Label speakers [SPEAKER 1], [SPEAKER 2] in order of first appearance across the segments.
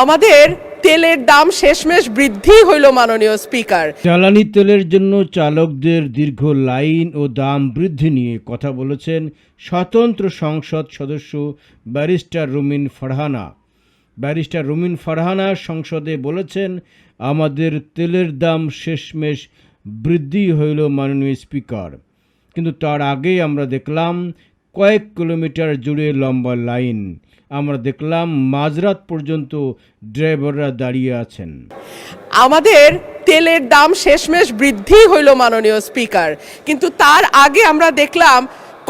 [SPEAKER 1] আমাদের তেলের দাম শেষমেশ বৃদ্ধি হইল মাননীয় স্পিকার।
[SPEAKER 2] জ্বালানি তেলের জন্য চালকদের দীর্ঘ লাইন ও দাম বৃদ্ধি নিয়ে কথা বলেছেন স্বতন্ত্র সংসদ সদস্য ব্যারিস্টার রুমিন ফারহানা। ব্যারিস্টার রুমিন ফারহানা সংসদে বলেছেন, আমাদের তেলের দাম শেষমেশ বৃদ্ধি হইল মাননীয় স্পিকার। কিন্তু তার আগে আমরা দেখলাম কয়েক কিলোমিটার জুড়ে লম্বা লাইন। আমরা দেখলাম মাঝরাত পর্যন্ত ড্রাইভাররা দাঁড়িয়ে আছেন।
[SPEAKER 1] আমাদের তেলের দাম শেষমেশ বৃদ্ধি হইল মাননীয় স্পিকার, কিন্তু তার আগে আমরা দেখলাম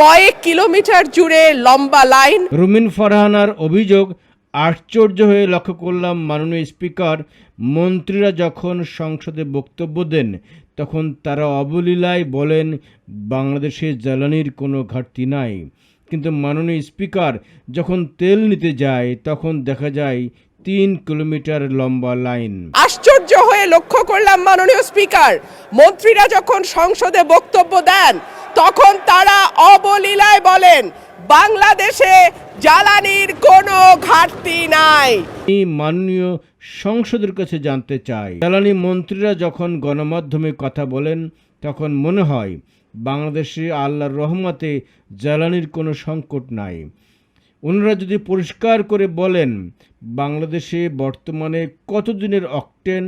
[SPEAKER 1] কয়েক কিলোমিটার জুড়ে লম্বা লাইন।
[SPEAKER 2] রুমিন ফারহানার অভিযোগ, আশ্চর্য হয়ে লক্ষ্য করলাম মাননীয় স্পিকার, মন্ত্রীরা যখন সংসদে বক্তব্য দেন তখন তারা অবলীলায় বলেন বাংলাদেশে জ্বালানির কোনো ঘাটতি নাই, কিন্তু মাননীয় স্পিকার যখন তেল নিতে যায় তখন দেখা যায় 3 কিলোমিটার লম্বা লাইন।
[SPEAKER 1] আশ্চর্য হয়ে লক্ষ্য করলাম মাননীয় স্পিকার, মন্ত্রীরা যখন সংসদে বক্তব্য দেন তখন তারা অবলীলায় বলেন বাংলাদেশে জ্বালানির কোনো ঘাটতি নাই।
[SPEAKER 2] এই মাননীয় সংসদের কাছে জানতে চাই, জ্বালানি মন্ত্রীরা যখন গণমাধ্যমে কথা বলেন তখন মনে হয় বাংলাদেশে আল্লাহর রহমতে জ্বালানির কোনো সংকট নাই। ওনারা যদি পরিষ্কার করে বলেন বাংলাদেশে বর্তমানে কতদিনের অকটেন,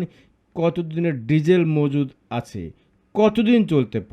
[SPEAKER 2] কতদিনের ডিজেল মজুদ আছে, কতদিন চলতে পারে।